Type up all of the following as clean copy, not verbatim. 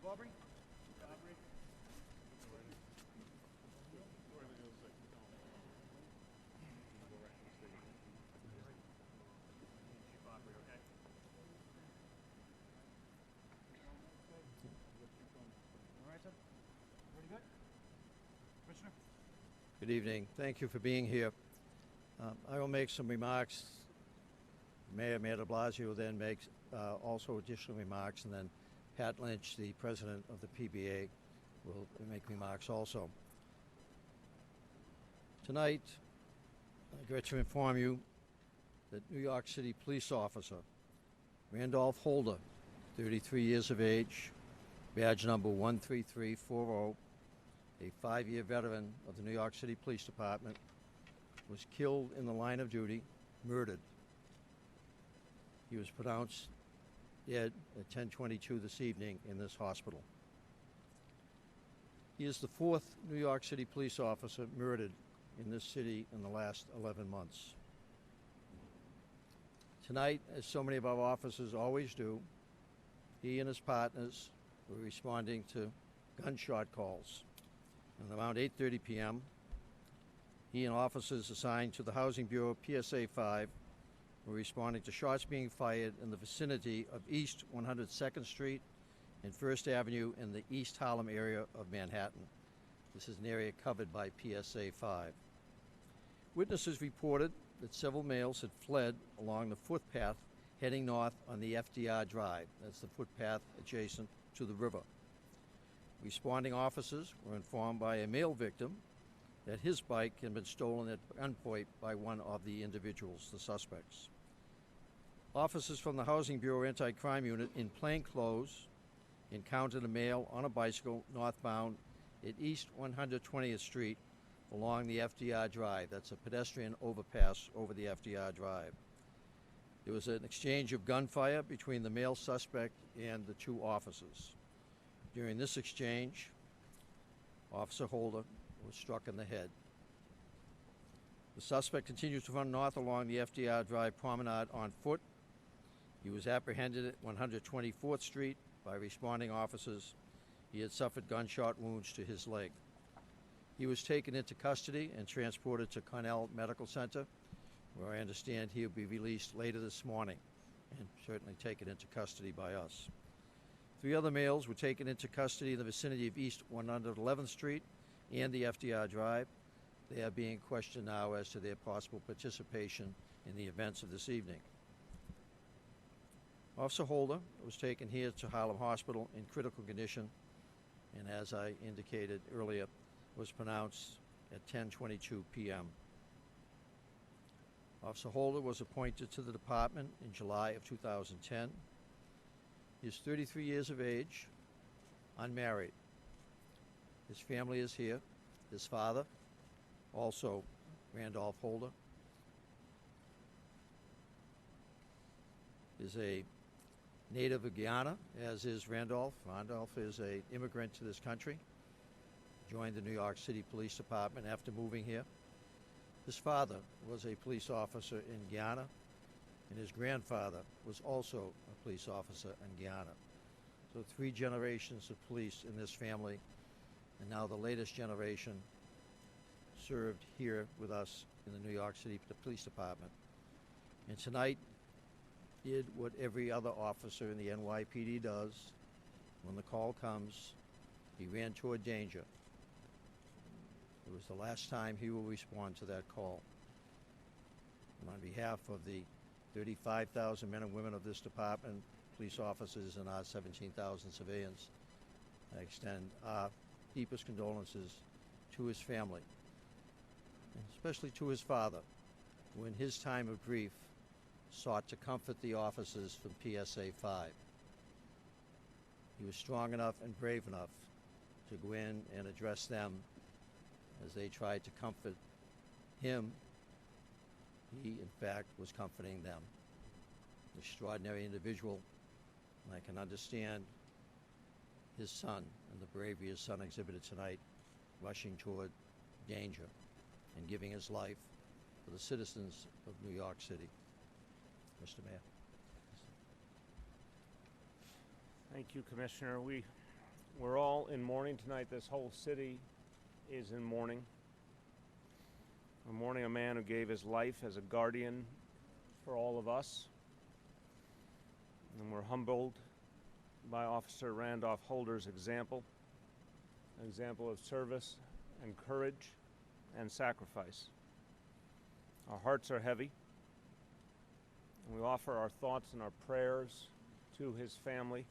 Aubrey? All right, sir. Pretty good? Commissioner? Good evening. Thank you for being here. I will make some remarks. Mayor Blasio will then make also additional remarks, and then Pat Lynch, the president of the PBA, will make remarks also. Tonight, I regret to inform you that New York City police officer Randolph Holder, 33 years of age, badge number 13340, a 5-year veteran of the New York City Police Department, was killed in the line of duty, murdered. He was pronounced dead at 10:22 this evening in this hospital. He is the 4th New York City police officer murdered in this city in the last 11 months. Tonight, as so many of our officers always do, he and his partners were responding to gunshot calls. And around 8:30 p.m., he and officers assigned to the Housing Bureau PSA 5 were responding to shots being fired in the vicinity of East 102nd Street and 1st Avenue in the East Harlem area of Manhattan. This is an area covered by PSA 5. Witnesses reported that several males had fled along the footpath heading north on the FDR Drive. That's the footpath adjacent to the river. Responding officers were informed by a male victim that his bike had been stolen at gunpoint by one of the individuals, the suspects. Officers from the Housing Bureau Anti-Crime Unit in plain clothes encountered a male on a bicycle northbound at East 120th Street along the FDR Drive. That's a pedestrian overpass over the FDR Drive. There was an exchange of gunfire between the male suspect and the two officers. During this exchange, Officer Holder was struck in the head. The suspect continues to run north along the FDR Drive promenade on foot. He was apprehended at 124th Street by responding officers. He had suffered gunshot wounds to his leg. He was taken into custody and transported to Cornell Medical Center, where I understand he will be released later this morning and certainly taken into custody by us. 3 other males were taken into custody in the vicinity of East 111th Street and the FDR Drive. They are being questioned now as to their possible participation in the events of this evening. Officer Holder was taken here to Harlem Hospital in critical condition, and as I indicated earlier, was pronounced at 10:22 p.m. Officer Holder was appointed to the department in July of 2010. He is 33 years of age, unmarried. His family is here. His father, also Randolph Holder, is a native of Guyana, as is Randolph. Randolph is an immigrant to this country, joined the New York City Police Department after moving here. His father was a police officer in Guyana, and his grandfather was also a police officer in Guyana. So 3 generations of police in this family, and now the latest generation served here with us in the New York City Police Department. And tonight did what every other officer in the NYPD does. When the call comes, he ran toward danger. It was the last time he will respond to that call. And on behalf of the 35,000 men and women of this department, police officers, and our 17,000 civilians, I extend our deepest condolences to his family, and especially to his father, who in his time of grief sought to comfort the officers from PSA 5. He was strong enough and brave enough to go in and address them as they tried to comfort him. He, in fact, was comforting them. An extraordinary individual, and I can understand his son and the bravery his son exhibited tonight, rushing toward danger and giving his life for the citizens of New York City. Mr. Mayor. Thank you, Commissioner. We We're all in mourning tonight. This whole city is in mourning. We're mourning a man who gave his life as a guardian for all of us. And we're humbled by Officer Randolph Holder's example, an example of service and courage and sacrifice. Our hearts are heavy, and we offer our thoughts and our prayers to his family,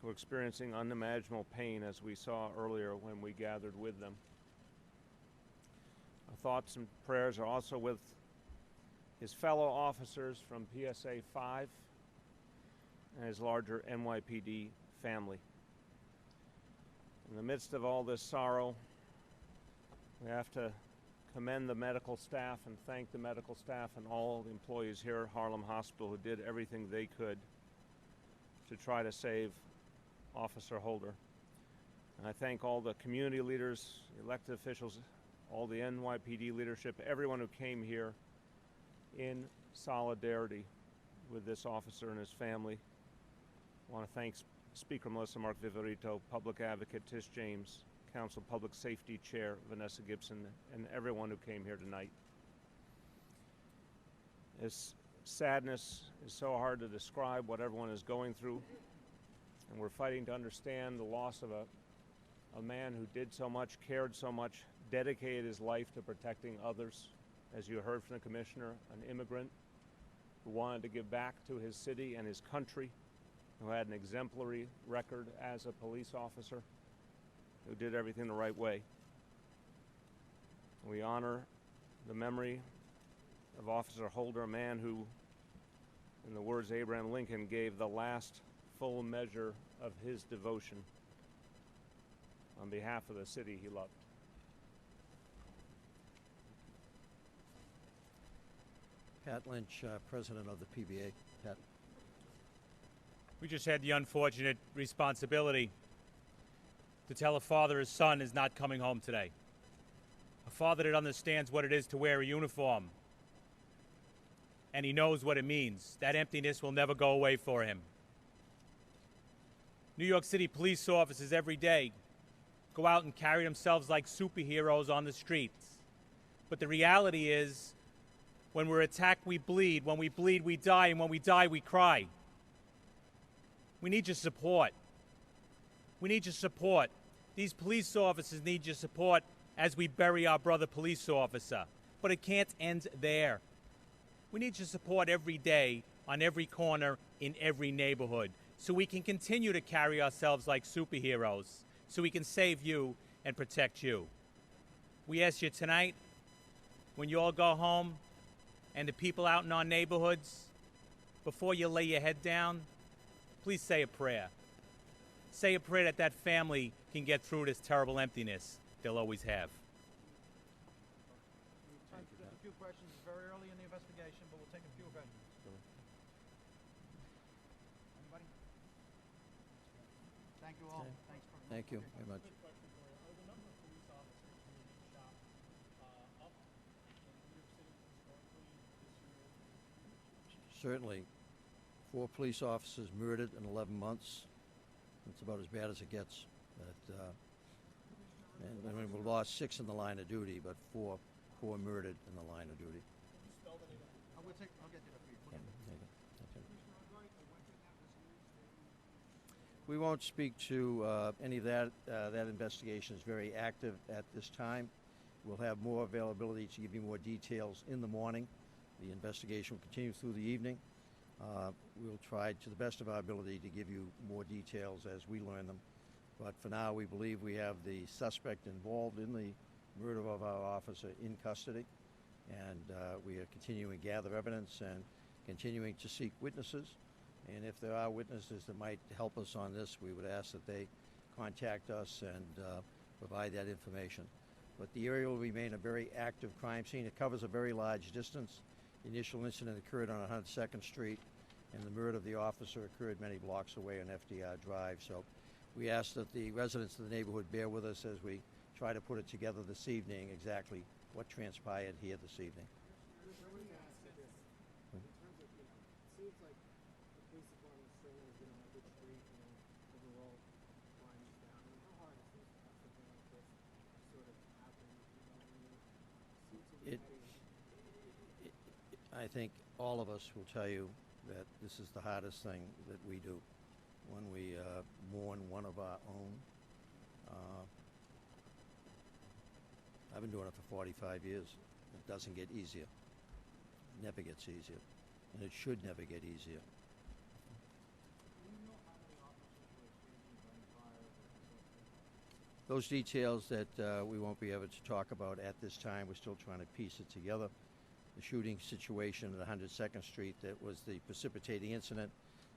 who are experiencing unimaginable pain, as we saw earlier when we gathered with them. Our thoughts and prayers are also with his fellow officers from PSA 5 and his larger NYPD family. In the midst of all this sorrow, we have to commend the medical staff and thank the medical staff and all the employees here at Harlem Hospital who did everything they could to try to save Officer Holder. And I thank all the community leaders, elected officials, all the NYPD leadership, everyone who came here in solidarity with this officer and his family. I want to thank Speaker Melissa Mark Viverito, Public Advocate Tish James, Council Public Safety Chair Vanessa Gibson, and everyone who came here tonight. This sadness is so hard to describe what everyone is going through, and we're fighting to understand the loss of a man who did so much, cared so much, dedicated his life to protecting others. As you heard from the Commissioner, an immigrant who wanted to give back to his city and his country, who had an exemplary record as a police officer, who did everything the right way. We honor the memory of Officer Holder, a man who, in the words of Abraham Lincoln, gave the last full measure of his devotion on behalf of the city he loved. Pat Lynch, President of the PBA. Pat. We just had the unfortunate responsibility to tell a father his son is not coming home today. A father that understands what it is to wear a uniform. And he knows what it means. That emptiness will never go away for him. New York City police officers every day go out and carry themselves like superheroes on the streets. But the reality is, when we're attacked, we bleed. When we bleed, we die. And when we die, we cry. We need your support. We need your support. These police officers need your support as we bury our brother police officer. But it can't end there. We need your support every day, on every corner, in every neighborhood, so we can continue to carry ourselves like superheroes, so we can save you and protect you. We ask you tonight, when you all go home, and the people out in our neighborhoods, before you lay your head down, please say a prayer. Say a prayer that that family can get through this terrible emptiness they'll always have. We've time for just a few questions. It's very early in the investigation, but we'll take a few questions. Anybody? Thank you all. Okay. Thanks for Thank you very much. Certainly. 4 police officers murdered in 11 months. It's about as bad as it gets. But, and we lost 6 in the line of duty, but 4 murdered in the line of duty. I'll get to that for you. Okay. We won't speak to any of that. That investigation is very active at this time. We'll have more availability to give you more details in the morning. The investigation will continue through the evening. We'll try to the best of our ability to give you more details as we learn them. But for now, we believe we have the suspect involved in the murder of our officer in custody. And we are continuing to gather evidence and continuing to seek witnesses. And if there are witnesses that might help us on this, we would ask that they contact us and provide that information. But the area will remain a very active crime scene. It covers a very large distance. The initial incident occurred on 102nd Street, and the murder of the officer occurred many blocks away on FDR Drive. So we ask that the residents of the neighborhood bear with us as we try to put it together this evening, exactly what transpired here this evening. Seems like the police department still is, a good street, overall. I think all of us will tell you that this is the hardest thing that we do when we mourn one of our own. I've been doing it for 45 years. It doesn't get easier. It never gets easier. And it should never get easier. Those details that we won't be able to talk about at this time. We're still trying to piece it together. The shooting situation at 102nd Street, that was the precipitating incident.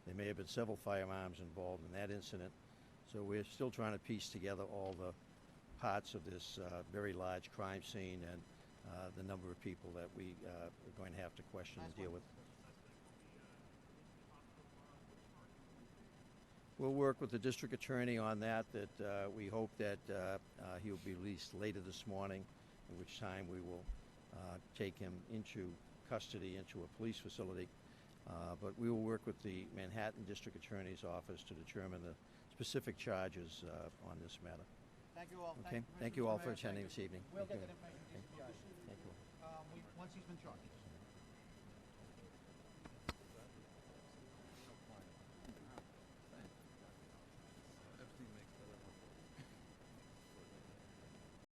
There may have been several firearms involved in that incident. So we're still trying to piece together all the parts of this very large crime scene and the number of people that we are going to have to question and deal with. We'll work with the district attorney on that, we hope that he'll be released later this morning, at which time we will take him into custody, into a police facility. But we will work with the Manhattan District Attorney's Office to determine the specific charges on this matter. Thank you all. Okay? Thank you all for attending this evening. We'll Thank get you. that information to DCPI. Thank you. Once he's been charged.